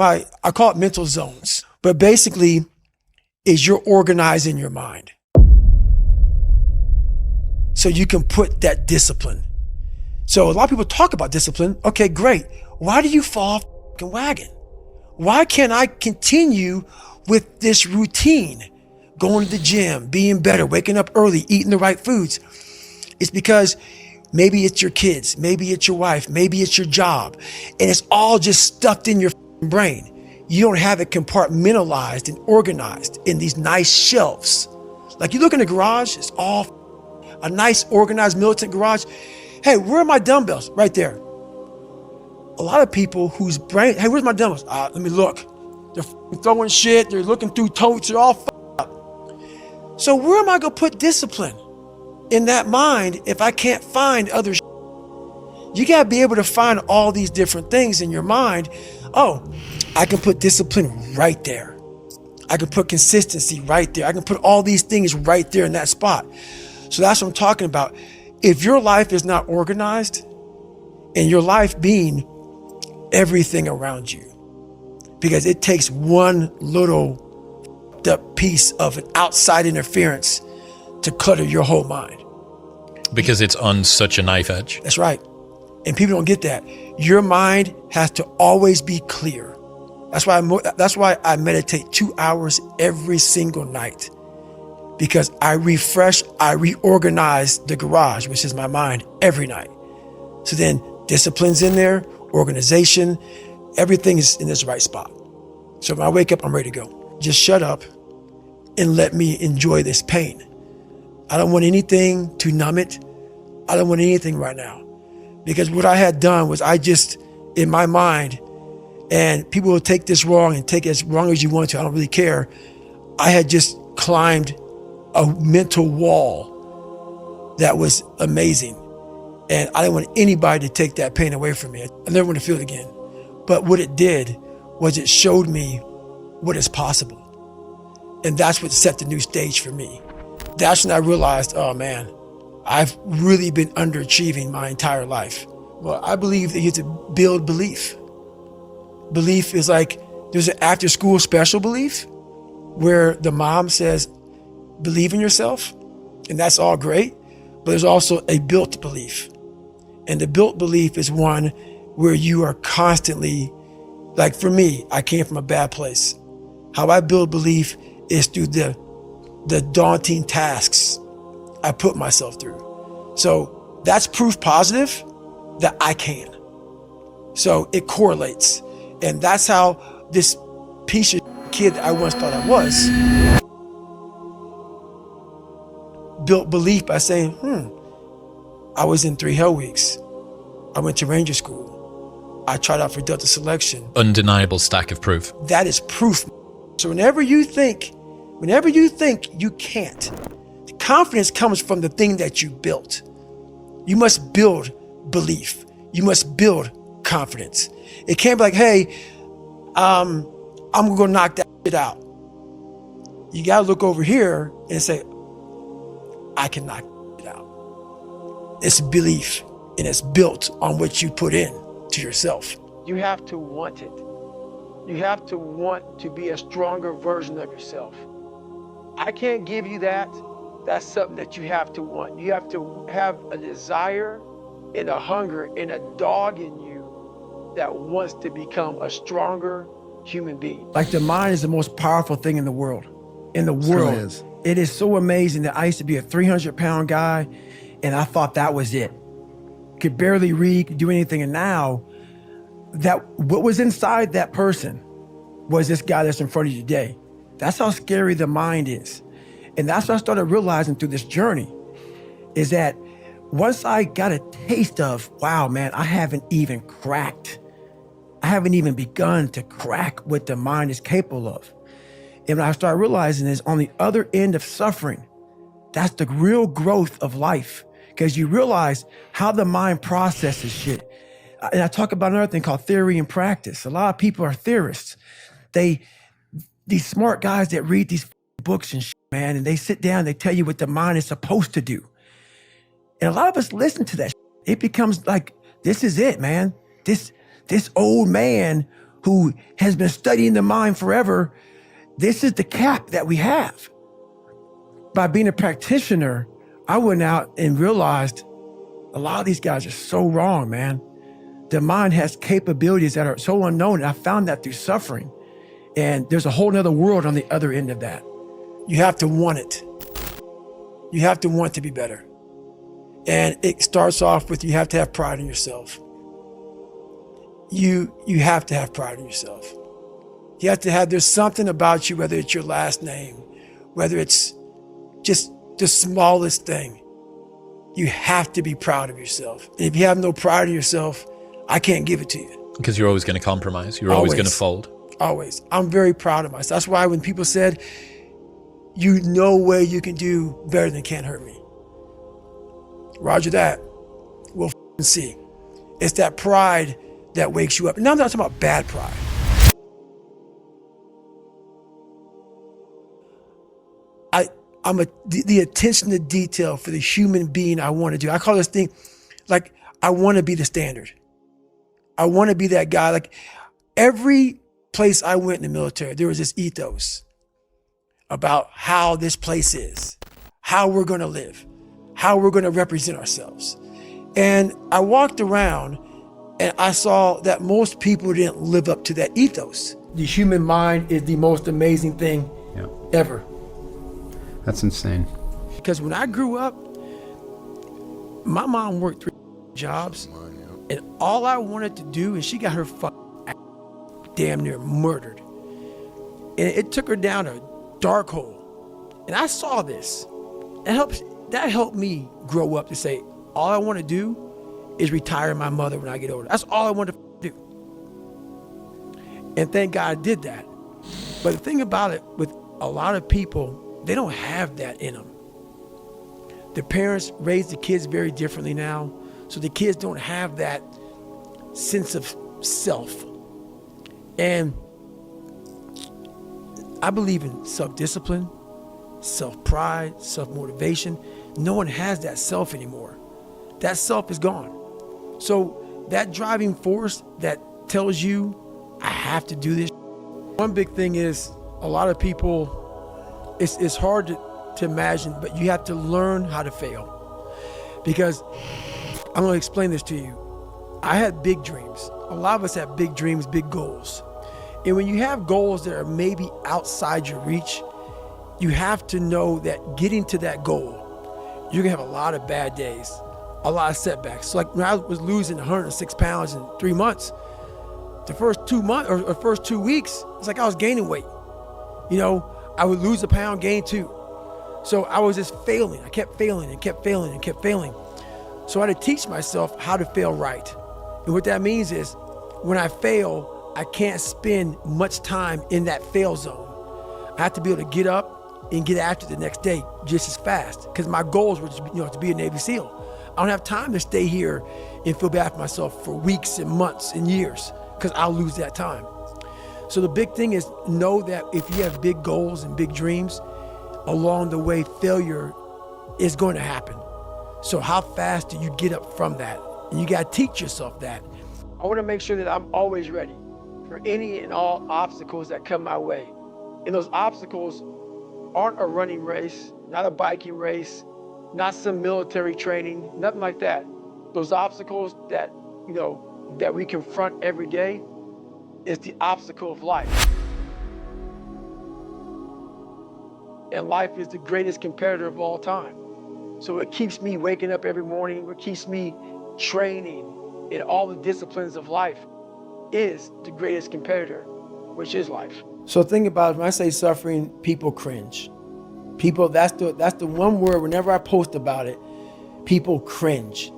I call it mental zones, but basically is you're organizing your mind. So you can put that discipline. So a lot of people talk about discipline. Okay, great. Why do you fall off the fucking wagon? Why can't I continue with this routine? Going to the gym, being better, waking up early, eating the right foods. It's because maybe it's your kids, maybe it's your wife, maybe it's your job, and it's all just stuffed in your brain. You don't have it compartmentalized and organized in these nice shelves. Like you look in the garage, it's all a nice organized militant garage. Hey, where are my dumbbells? Right there. A lot of people whose brain, hey, where's my dumbbells? Let me look. They're throwing shit, they're looking through totes, they're all up. So where am I gonna put discipline in that mind if I can't find other shit? You gotta be able to find all these different things in your mind. Oh, I can put discipline right there. I can put consistency right there. I can put all these things right there in that spot. So that's what I'm talking about. If your life is not organized, and your life being everything around you, because it takes one little piece of an outside interference to clutter your whole mind. Because it's on such a knife edge. That's right. And people don't get that. Your mind has to always be clear. That's why I meditate 2 hours every single night. Because I refresh, I reorganize the garage, which is my mind, every night. So then discipline's in there, organization, everything is in this right spot. So when I wake up, I'm ready to go. Just shut up and let me enjoy this pain. I don't want anything to numb it. I don't want anything right now. Because what I had done was I just, in my mind, and people will take this wrong and take it as wrong as you want to, I don't really care. I had just climbed a mental wall that was amazing. And I didn't want anybody to take that pain away from me. I never want to feel it again. But what it did was it showed me what is possible. And that's what set the new stage for me. That's when I realized, oh man, I've really been underachieving my entire life. Well, I believe that you have to build belief. Belief is like, there's an after school special belief where the mom says, believe in yourself, and that's all great, but there's also a built belief. And the built belief is one where you are constantly, like for me, I came from a bad place. How I build belief is through the daunting tasks I put myself through. So that's proof positive that I can. So it correlates. And that's how this piece of kid that I once thought I was built belief by saying, I was in 3 Hell Weeks. I went to Ranger School. I tried out for Delta Selection. Undeniable stack of proof. That is proof. So whenever you think you can't, the confidence comes from the thing that you built. You must build belief. You must build confidence. It can't be like, hey, I'm gonna go knock that shit out. You gotta look over here and say, I can knock it out. It's belief, and it's built on what you put in to yourself. You have to want it. You have to want to be a stronger version of yourself. I can't give you that. That's something that you have to want. You have to have a desire and a hunger and a dog in you that wants to become a stronger human being. Like the mind is the most powerful thing in the world. In the world. It is so amazing that I used to be a 300-pound guy and I thought that was it. Could barely read, could do anything. And now that what was inside that person was this guy that's in front of you today. That's how scary the mind is. And that's what I started realizing through this journey is that once I got a taste of, wow, man, I haven't even begun to crack what the mind is capable of. And what I started realizing is on the other end of suffering, that's the real growth of life. Because you realize how the mind processes shit. And I talk about another thing called theory and practice. A lot of people are theorists. These smart guys that read these books and shit, man, and they sit down, they tell you what the mind is supposed to do. And a lot of us listen to that shit. It becomes like, this is it, man. This old man who has been studying the mind forever, this is the cap that we have. By being a practitioner, I went out and realized a lot of these guys are so wrong, man. The mind has capabilities that are so unknown. And I found that through suffering. And there's a whole nother world on the other end of that. You have to want it. You have to want to be better. And it starts off with, you have to have pride in yourself. You have to have pride in yourself. You have to have, there's something about you, whether it's your last name, whether it's just the smallest thing, you have to be proud of yourself. And if you have no pride in yourself, I can't give it to you. Because you're always going to compromise. You're always going to fold. Always. I'm very proud of myself. That's why when people said, you know where you can do better than can't hurt me. Roger that. We'll see. It's that pride that wakes you up. And now I'm not talking about bad pride. The attention to detail for the human being I want to do. I call this thing, like, I want to be the standard. I want to be that guy. Like, every place I went in the military, there was this ethos about how this place is, how we're going to live, how we're going to represent ourselves. And I walked around and I saw that most people didn't live up to that ethos. The human mind is the most amazing thing ever. That's insane. Because when I grew up, my mom worked 3 jobs, and all I wanted to do, and she got her damn near murdered. And it took her down a dark hole. And I saw this. That helped me grow up to say, all I want to do is retire my mother when I get older. That's all I wanted to do. And thank God I did that. But the thing about it, with a lot of people, they don't have that in them. The parents raise the kids very differently now, so the kids don't have that sense of self. And I believe in self-discipline, self-pride, self-motivation. No one has that self anymore. That self is gone. So that driving force that tells you, I have to do this. One big thing is, a lot of people, it's hard to imagine, but you have to learn how to fail. Because I'm going to explain this to you. I had big dreams. A lot of us have big dreams, big goals. And when you have goals that are maybe outside your reach, you have to know that getting to that goal, you're going to have a lot of bad days, a lot of setbacks. So like when I was losing 106 pounds in 3 months, the first 2 months or first 2 weeks, it's like I was gaining weight. You know, I would lose a pound, gain 2. So I was just failing. I kept failing and kept failing and kept failing. So I had to teach myself how to fail right. And what that means is, when I fail, I can't spend much time in that fail zone. I have to be able to get up and get after it the next day just as fast. Because my goals were to be a Navy SEAL. I don't have time to stay here and feel bad for myself for weeks and months and years, because I'll lose that time. So the big thing is, know that if you have big goals and big dreams, along the way, failure is going to happen. So how fast do you get up from that? And you got to teach yourself that. I want to make sure that I'm always ready for any and all obstacles that come my way. And those obstacles aren't a running race, not a biking race, not some military training, nothing like that. Those obstacles that, that we confront every day is the obstacle of life. And life is the greatest competitor of all time. So it keeps me waking up every morning, it keeps me training in all the disciplines of life, is the greatest competitor, which is life. So think about it, when I say suffering, people cringe. People, that's the one word, whenever I post about it, people cringe.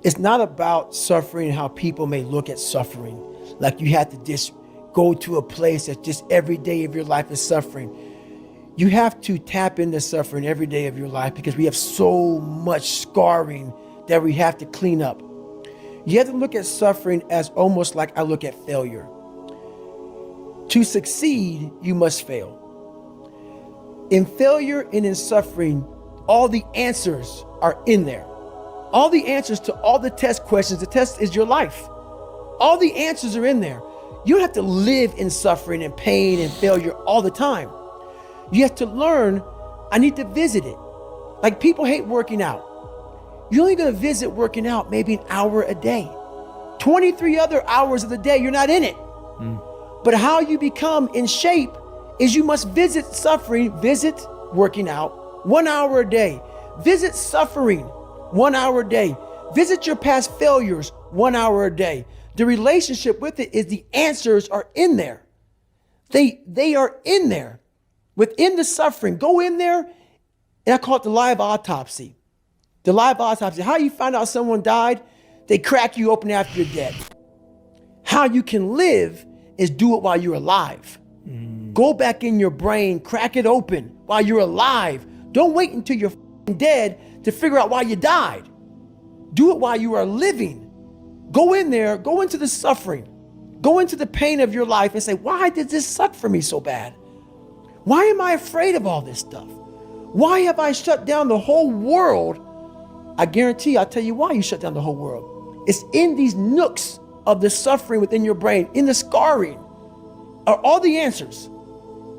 It's not about suffering and how people may look at suffering. Like you have to just go to a place that just every day of your life is suffering. You have to tap into suffering every day of your life, because we have so much scarring that we have to clean up. You have to look at suffering as almost like I look at failure. To succeed, you must fail. In failure and in suffering, all the answers are in there. All the answers to all the test questions. The test is your life. All the answers are in there. You don't have to live in suffering and pain and failure all the time. You have to learn, I need to visit it. Like people hate working out. You're only gonna visit working out maybe an hour a day. 23 other hours of the day, you're not in it. But how you become in shape is you must visit suffering, visit working out 1 hour a day. Visit suffering 1 hour a day. Visit your past failures 1 hour a day. The relationship with it is the answers are in there. They are in there. Within the suffering, go in there, and I call it the live autopsy. The live autopsy. How you find out someone died? They crack you open after you're dead. How you can live is do it while you're alive. Go back in your brain, crack it open while you're alive. Don't wait until you're dead to figure out why you died. Do it while you are living. Go in there, go into the suffering, go into the pain of your life and say, why did this suck for me so bad? Why am I afraid of all this stuff? Why have I shut down the whole world? I guarantee I'll tell you why you shut down the whole world. It's in these nooks of the suffering within your brain, in the scarring, are all the answers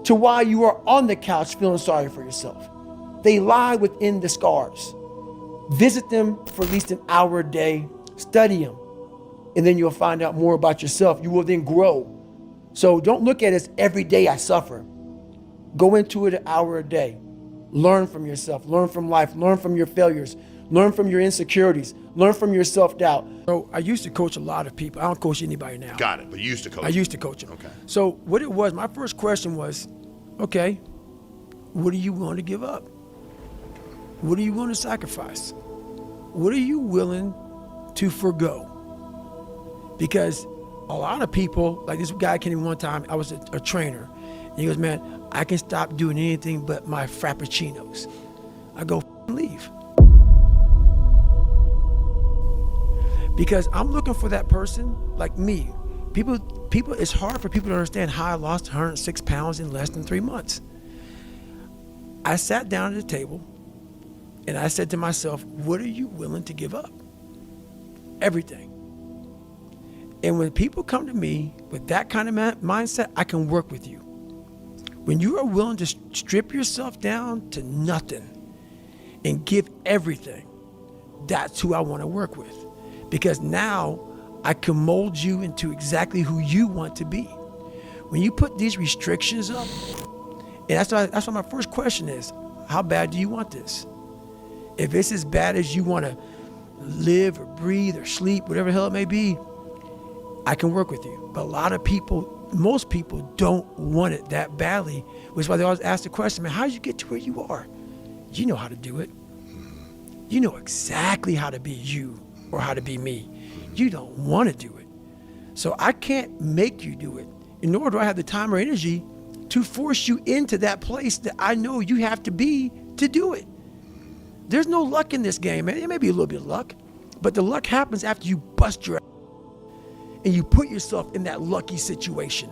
to why you are on the couch feeling sorry for yourself. They lie within the scars. Visit them for at least an hour a day, study them, and then you'll find out more about yourself. You will then grow. So don't look at it as every day I suffer. Go into it an hour a day. Learn from yourself, learn from life, learn from your failures, learn from your insecurities, learn from your self-doubt. So I used to coach a lot of people. I don't coach anybody now. Got it, but you used to coach. I used to coach them. Okay. So what it was, my first question was, okay, what are you willing to give up? What are you willing to sacrifice? What are you willing to forgo? Because a lot of people, like this guy came in one time, I was a trainer, and he goes, man, I can stop doing anything but my frappuccinos. I go, leave. Because I'm looking for that person like me. People, it's hard for people to understand how I lost 106 pounds in less than 3 months. I sat down at the table and I said to myself, what are you willing to give up? Everything. And when people come to me with that kind of mindset, I can work with you. When you are willing to strip yourself down to nothing and give everything, that's who I want to work with. Because now I can mold you into exactly who you want to be. When you put these restrictions up, and that's why my first question is, how bad do you want this? If it's as bad as you want to live or breathe or sleep, whatever the hell it may be, I can work with you. But a lot of people, most people don't want it that badly, which is why they always ask the question, man, how did you get to where you are? You know how to do it. You know exactly how to be you or how to be me. You don't want to do it. So I can't make you do it, nor do I have the time or energy to force you into that place that I know you have to be to do it. There's no luck in this game, man. It may be a little bit of luck, but the luck happens after you bust your ass and you put yourself in that lucky situation.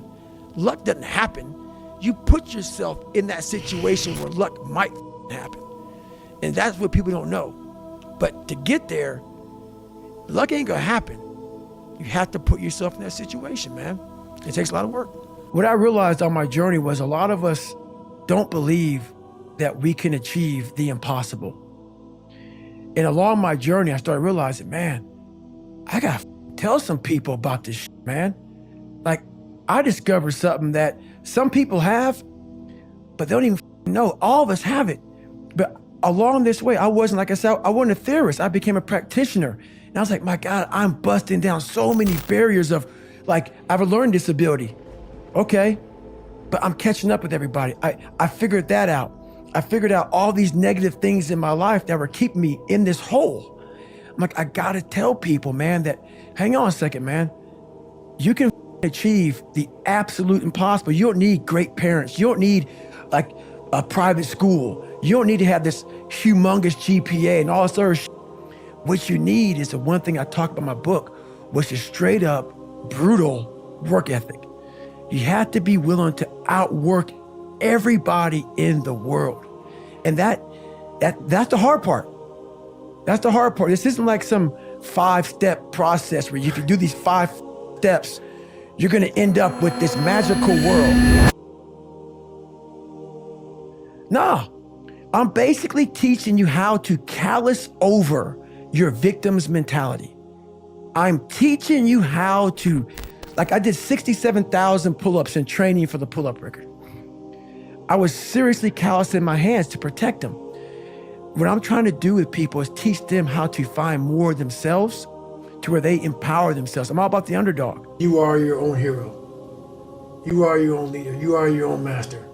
Luck doesn't happen. You put yourself in that situation where luck might happen. And that's what people don't know. But to get there, luck ain't gonna happen. You have to put yourself in that situation, man. It takes a lot of work. What I realized on my journey was a lot of us don't believe that we can achieve the impossible. And along my journey, I started realizing, man, I gotta tell some people about this shit, man. Like, I discovered something that some people have, but they don't even know. All of us have it. But along this way, I wasn't, like I said, I wasn't a theorist. I became a practitioner. And I was like, my God, I'm busting down so many barriers of, like, I have a learning disability. Okay, but I'm catching up with everybody. I figured that out. I figured out all these negative things in my life that were keeping me in this hole. I'm like, I gotta tell people, man, that, hang on a second, man. You can achieve the absolute impossible. You don't need great parents. You don't need like a private school. You don't need to have this humongous GPA and all this other shit. What you need is the one thing I talk about in my book, which is straight up brutal work ethic. You have to be willing to outwork everybody in the world. And that's the hard part. That's the hard part. This isn't like some 5-step process where if you do these 5 steps, you're going to end up with this magical world. No, I'm basically teaching you how to callous over your victim's mentality. I'm teaching you how to, like I did 67,000 pull-ups in training for the pull-up record. I was seriously callousing my hands to protect them. What I'm trying to do with people is teach them how to find more of themselves to where they empower themselves. I'm all about the underdog. You are your own hero. You are your own leader. You are your own master.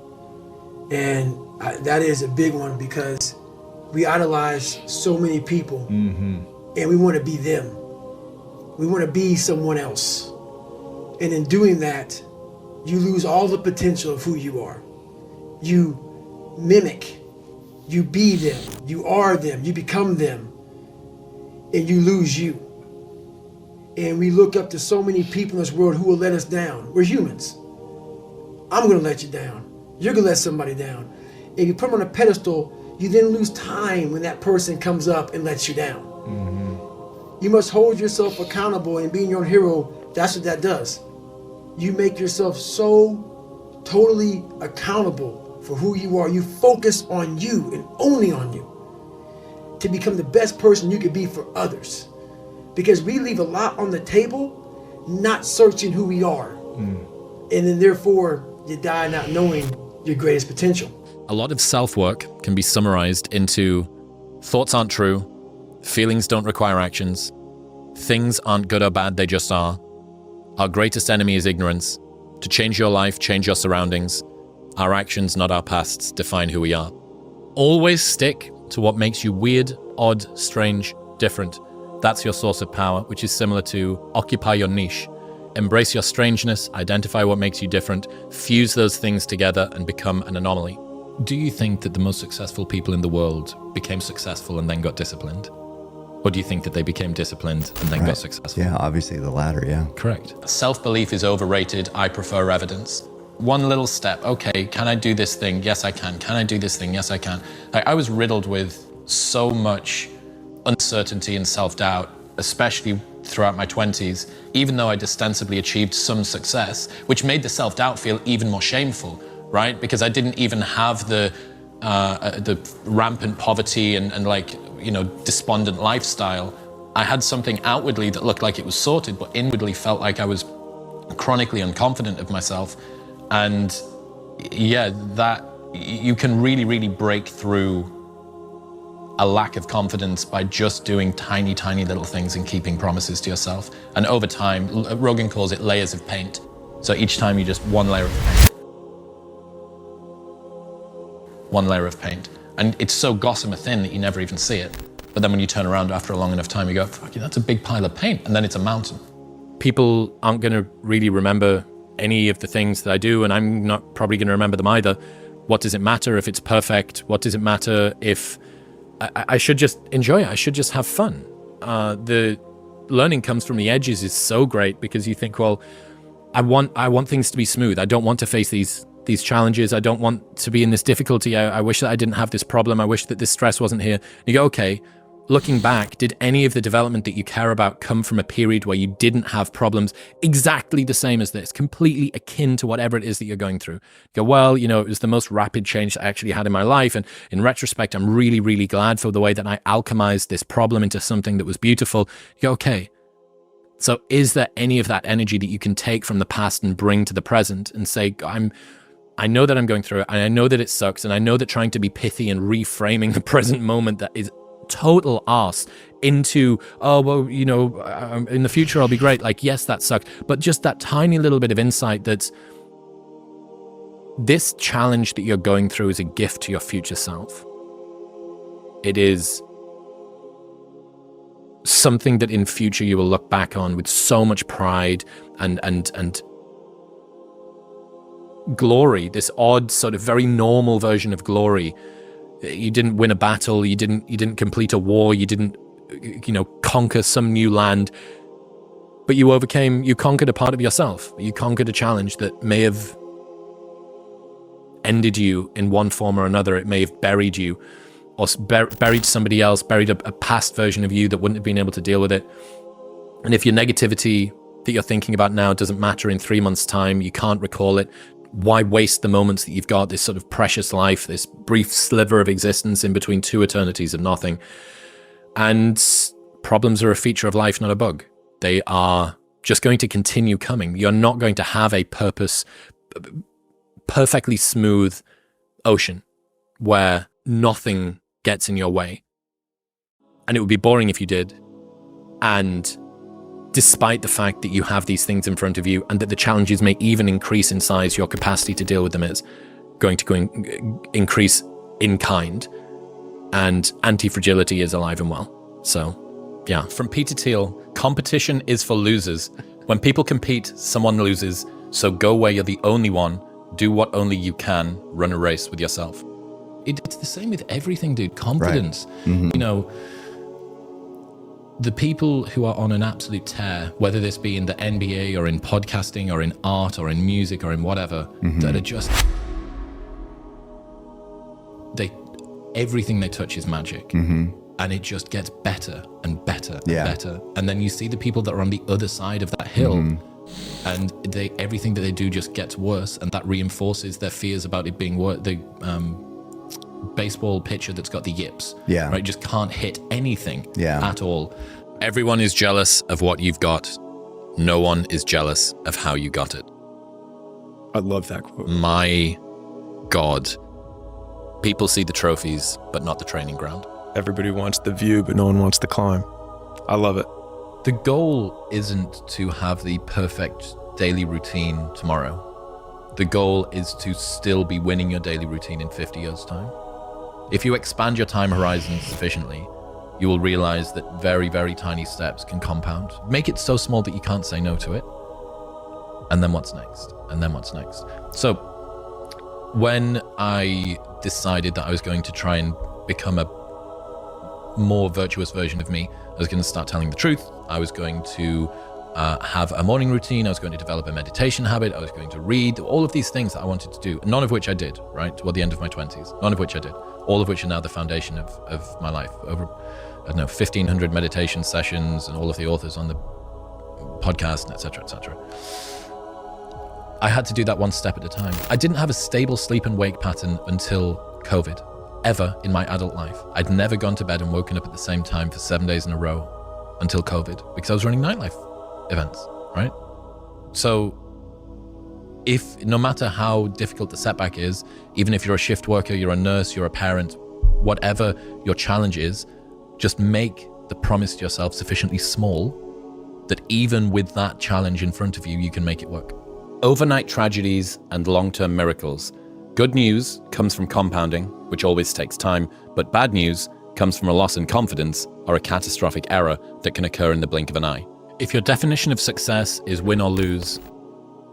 And that is a big one because we idolize so many people and we want to be them. We want to be someone else. And in doing that, you lose all the potential of who you are. You mimic, you be them, you are them, you become them, and you lose you. And we look up to so many people in this world who will let us down. We're humans. I'm going to let you down. You're going to let somebody down. If you put them on a pedestal, you then lose time when that person comes up and lets you down. You must hold yourself accountable, and being your own hero, that's what that does. You make yourself so totally accountable for who you are. You focus on you and only on you to become the best person you could be for others. Because we leave a lot on the table, not searching who we are. And then therefore, you die not knowing your greatest potential. A lot of self-work can be summarized into thoughts aren't true, feelings don't require actions, things aren't good or bad, they just are. Our greatest enemy is ignorance. To change your life, change your surroundings. Our actions, not our pasts, define who we are. Always stick to what makes you weird, odd, strange, different. That's your source of power, which is similar to occupy your niche. Embrace your strangeness, identify what makes you different, fuse those things together and become an anomaly. Do you think that the most successful people in the world became successful and then got disciplined? Or do you think that they became disciplined and then got successful? Yeah, obviously the latter, yeah. Correct. Self-belief is overrated. I prefer evidence. One little step. Okay, can I do this thing? Yes, I can. Can I do this thing? Yes, I can. I was riddled with so much uncertainty and self-doubt, especially throughout my 20s, even though I'd ostensibly achieved some success, which made the self-doubt feel even more shameful, right? Because I didn't even have the rampant poverty and like, you know, despondent lifestyle. I had something outwardly that looked like it was sorted, but inwardly felt like I was chronically unconfident of myself. And yeah, that you can really, really break through a lack of confidence by just doing tiny, tiny little things and keeping promises to yourself. And over time, Rogan calls it layers of paint. So each time you just one layer of paint. One layer of paint. And it's so gossamer thin that you never even see it. But then when you turn around after a long enough time, you go, fuck yeah, that's a big pile of paint. And then it's a mountain. People aren't going to really remember any of the things that I do, and I'm not probably going to remember them either. What does it matter if it's perfect? What does it matter if I should just enjoy it? I should just have fun. The learning comes from the edges is so great because you think, well, I want things to be smooth. I don't want to face these challenges. I don't want to be in this difficulty. I wish that I didn't have this problem. I wish that this stress wasn't here. You go, okay, looking back, did any of the development that you care about come from a period where you didn't have problems exactly the same as this, completely akin to whatever it is that you're going through? You go, well, you know, it was the most rapid change that I actually had in my life. And in retrospect, I'm really, really glad for the way that I alchemized this problem into something that was beautiful. You go, okay, so is there any of that energy that you can take from the past and bring to the present and say, I know that I'm going through it, and I know that it sucks, and I know that trying to be pithy and reframing the present moment that is total arse into, oh, well, you know, in the future I'll be great. Like, yes, that sucked, but just that tiny little bit of insight that this challenge that you're going through is a gift to your future self. It is something that in future you will look back on with so much pride and glory, this odd sort of very normal version of glory. You didn't win a battle, you didn't complete a war, you didn't, you know, conquer some new land, but you conquered a part of yourself. You conquered a challenge that may have ended you in one form or another. It may have buried you, or buried somebody else, buried a past version of you that wouldn't have been able to deal with it. And if your negativity that you're thinking about now doesn't matter in 3 months' time. You can't recall it. Why waste the moments that you've got, this sort of precious life, this brief sliver of existence in between two eternities of nothing? And problems are a feature of life, not a bug. They are just going to continue coming. You're not going to have a perfectly smooth ocean where nothing gets in your way. And it would be boring if you did. And despite the fact that you have these things in front of you and that the challenges may even increase in size, your capacity to deal with them is going to increase in kind. And anti-fragility is alive and well. So, yeah. From Peter Thiel, competition is for losers. When people compete, someone loses. So go where you're the only one. Do what only you can. Run a race with yourself. It's the same with everything, dude. Confidence. Right. Mm-hmm. You know, the people who are on an absolute tear, whether this be in the NBA or in podcasting or in art or in music or in whatever, that are just, everything they touch is magic. And it just gets better and better and better. And then you see the people that are on the other side of that hill, and everything that they do just gets worse, and that reinforces their fears about it being worse. The baseball pitcher that's got the yips, right, just can't hit anything at all. Everyone is jealous of what you've got. No one is jealous of how you got it. I love that quote. My God. People see the trophies, but not the training ground. Everybody wants the view, but no one wants the climb. I love it. The goal isn't to have the perfect daily routine tomorrow. The goal is to still be winning your daily routine in 50 years' time. If you expand your time horizon sufficiently, you will realize that very, very tiny steps can compound. Make it so small that you can't say no to it. And then what's next? And then what's next? So when I decided that I was going to try and become a more virtuous version of me, I was going to start telling the truth. I was going to have a morning routine. I was going to develop a meditation habit. I was going to read, all of these things that I wanted to do, none of which I did, right? Toward the end of my 20s, none of which I did. All of which are now the foundation of my life. Over, I don't know, 1,500 meditation sessions and all of the authors on the podcast, and et cetera, et cetera. I had to do that one step at a time. I didn't have a stable sleep and wake pattern until COVID, ever in my adult life. I'd never gone to bed and woken up at the same time for 7 days in a row until COVID, because I was running nightlife events, right? So if, no matter how difficult the setback is, even if you're a shift worker, you're a nurse, you're a parent, whatever your challenge is, just make the promise to yourself sufficiently small that even with that challenge in front of you, you can make it work. Overnight tragedies and long-term miracles. Good news comes from compounding, which always takes time, but bad news comes from a loss in confidence or a catastrophic error that can occur in the blink of an eye. If your definition of success is win or lose,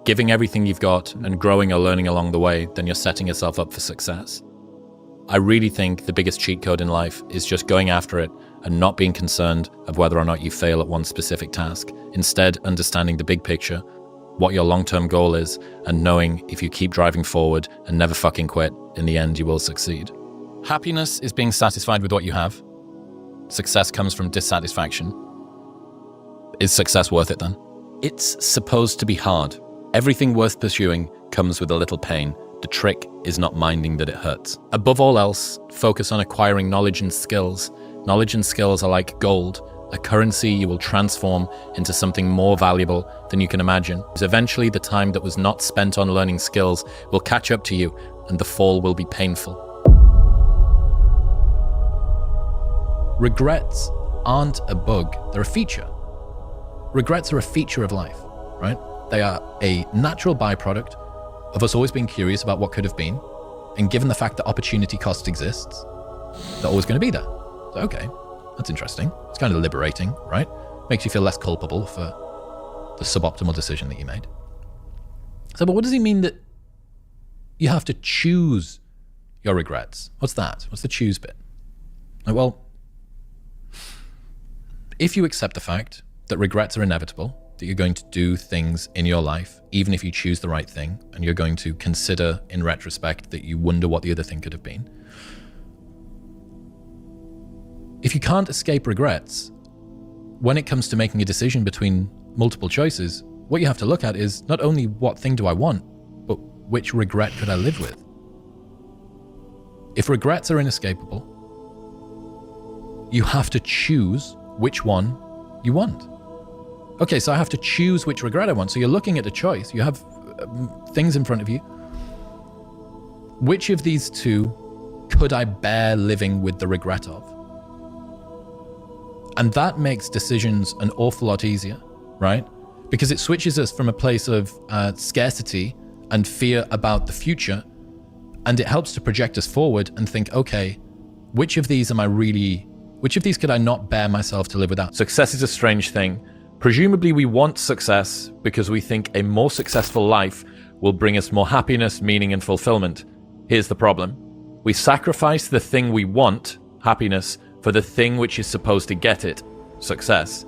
giving everything you've got and growing or learning along the way, then you're setting yourself up for success. I really think the biggest cheat code in life is just going after it and not being concerned of whether or not you fail at one specific task. Instead, understanding the big picture, what your long-term goal is, and knowing if you keep driving forward and never fucking quit, in the end you will succeed. Happiness is being satisfied with what you have. Success comes from dissatisfaction. Is success worth it then? It's supposed to be hard. Everything worth pursuing comes with a little pain. The trick is not minding that it hurts. Above all else, focus on acquiring knowledge and skills. Knowledge and skills are like gold, a currency you will transform into something more valuable than you can imagine. Eventually, the time that was not spent on learning skills will catch up to you, and the fall will be painful. Regrets aren't a bug, they're a feature. Regrets are a feature of life, right? They are a natural byproduct of us always being curious about what could have been. And given the fact that opportunity cost exists, they're always going to be there. So, okay, that's interesting. It's kind of liberating, right? Makes you feel less culpable for the suboptimal decision that you made. So, but what does it mean that you have to choose your regrets? What's that? What's the choose bit? Well, if you accept the fact that regrets are inevitable, that you're going to do things in your life, even if you choose the right thing, and you're going to consider in retrospect that you wonder what the other thing could have been. If you can't escape regrets, when it comes to making a decision between multiple choices, what you have to look at is not only what thing do I want, but which regret could I live with? If regrets are inescapable, you have to choose which one you want. Okay, so I have to choose which regret I want. So you're looking at a choice. You have things in front of you. Which of these two could I bear living with the regret of? And that makes decisions an awful lot easier, right? Because it switches us from a place of scarcity and fear about the future, and it helps to project us forward and think, okay, which of these could I not bear myself to live without? Success is a strange thing. Presumably we want success because we think a more successful life will bring us more happiness, meaning, and fulfillment. Here's the problem. We sacrifice the thing we want, happiness, for the thing which is supposed to get it, success.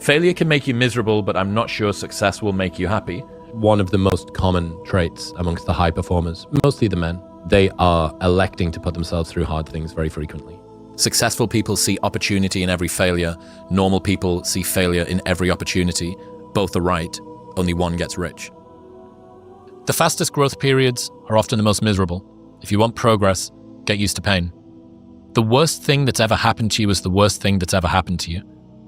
Failure can make you miserable, but I'm not sure success will make you happy. One of the most common traits amongst the high performers, mostly the men, they are electing to put themselves through hard things very frequently. Successful people see opportunity in every failure. Normal people see failure in every opportunity. Both are right, only one gets rich. The fastest growth periods are often the most miserable. If you want progress, get used to pain. The worst thing that's ever happened to you is the worst thing that's ever happened to you.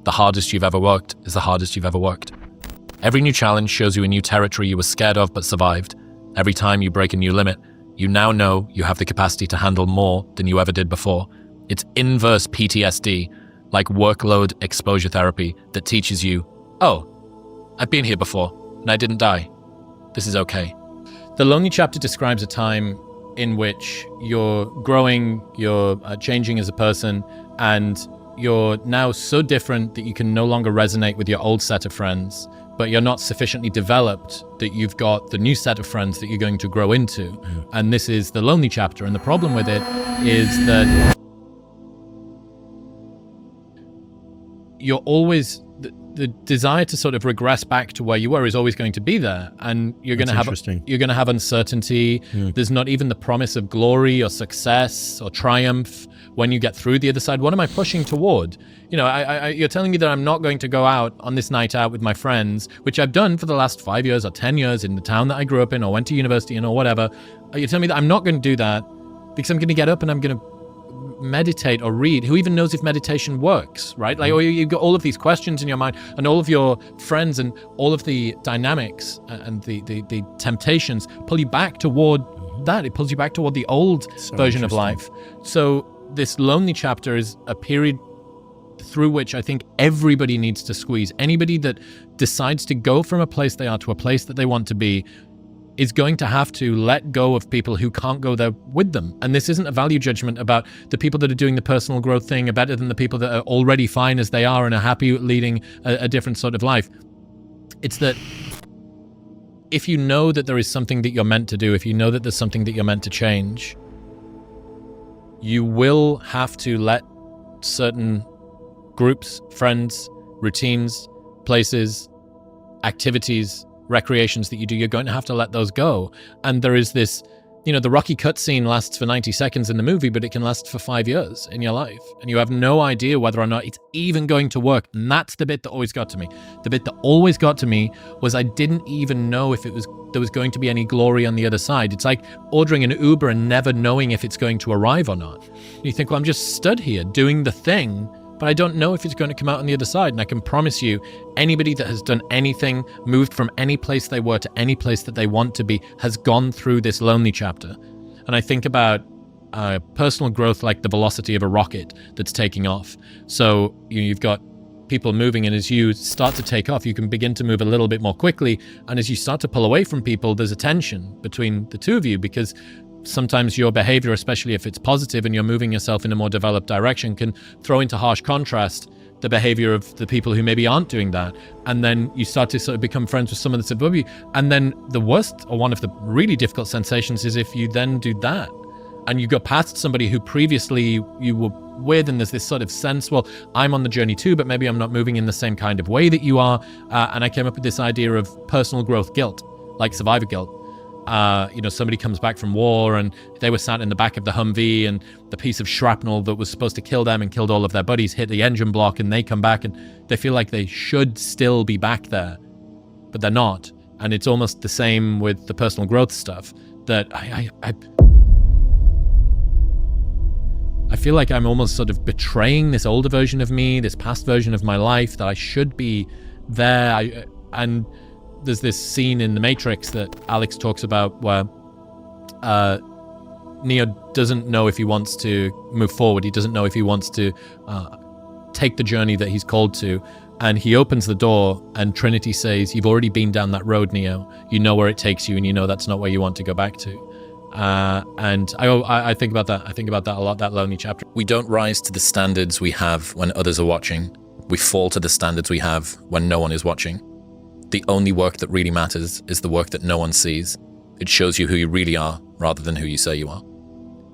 The hardest you've ever worked is the hardest you've ever worked. Every new challenge shows you a new territory you were scared of but survived. Every time you break a new limit, you now know you have the capacity to handle more than you ever did before. It's inverse PTSD, like workload exposure therapy, that teaches you, oh, I've been here before and I didn't die. This is okay. The Lonely chapter describes a time in which you're growing, you're changing as a person, and you're now so different that you can no longer resonate with your old set of friends, but you're not sufficiently developed that you've got the new set of friends that you're going to grow into. And this is the Lonely chapter. And the problem with it is that you're always, the desire to sort of regress back to where you were is always going to be there, and you're going to have uncertainty. There's not even the promise of glory or success or triumph when you get through the other side. What am I pushing toward? You know, you're telling me that I'm not going to go out on this night out with my friends, which I've done for the last 5 years or 10 years in the town that I grew up in or went to university in or whatever. You're telling me that I'm not going to do that because I'm going to get up and I'm going to meditate or read. Who even knows if meditation works, right? Like, or you've got all of these questions in your mind, and all of your friends and all of the dynamics and the temptations pull you back toward that. It pulls you back toward the old version of life. So this Lonely chapter is a period through which I think everybody needs to squeeze. Anybody that decides to go from a place they are to a place that they want to be is going to have to let go of people who can't go there with them. And this isn't a value judgment about the people that are doing the personal growth thing are better than the people that are already fine as they are and are happy leading a different sort of life. It's that if you know that there is something that you're meant to do, if you know that there's something that you're meant to change, you will have to let certain groups, friends, routines, places, activities, recreations that you do, you're going to have to let those go. And there is this, you know, the Rocky cutscene lasts for 90 seconds in the movie, but it can last for 5 years in your life. And you have no idea whether or not it's even going to work. And that's the bit that always got to me. The bit that always got to me was I didn't even know if there was going to be any glory on the other side. It's like ordering an Uber and never knowing if it's going to arrive or not. You think, well, I'm just stood here doing the thing, but I don't know if it's going to come out on the other side. And I can promise you, anybody that has done anything, moved from any place they were to any place that they want to be, has gone through this Lonely chapter. And I think about personal growth like the velocity of a rocket that's taking off. So you've got people moving, and as you start to take off, you can begin to move a little bit more quickly. And as you start to pull away from people, there's a tension between the two of you, because sometimes your behavior, especially if it's positive and you're moving yourself in a more developed direction, can throw into harsh contrast the behavior of the people who maybe aren't doing that. And then you start to sort of become friends with someone that's above you. And then the worst, or one of the really difficult sensations, is if you then do that and you go past somebody who previously you were with, and there's this sort of sense, well, I'm on the journey too, but maybe I'm not moving in the same kind of way that you are. And I came up with this idea of personal growth guilt, like survivor guilt. somebody comes back from war and they were sat in the back of the Humvee and the piece of shrapnel that was supposed to kill them and killed all of their buddies hit the engine block, and they come back and they feel like they should still be back there, but they're not. And it's almost the same with the personal growth stuff, that I feel like I'm almost sort of betraying this older version of me, this past version of my life, that I should be there. And there's this scene in The Matrix that Alex talks about where Neo doesn't know if he wants to move forward. He doesn't know if he wants to take the journey that he's called to. And he opens the door and Trinity says, "You've already been down that road, Neo. You know where it takes you, and you know that's not where you want to go back to." And I think about that. I think about that a lot, that lonely chapter. We don't rise to the standards we have when others are watching. We fall to the standards we have when no one is watching. The only work that really matters is the work that no one sees. It shows you who you really are rather than who you say you are.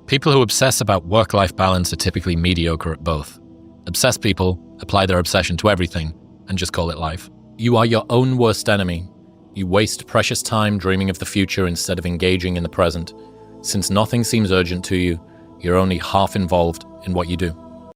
People who obsess about work-life balance are typically mediocre at both. Obsessed people apply their obsession to everything and just call it life. You are your own worst enemy. You waste precious time dreaming of the future instead of engaging in the present. Since nothing seems urgent to you, you're only half involved in what you do.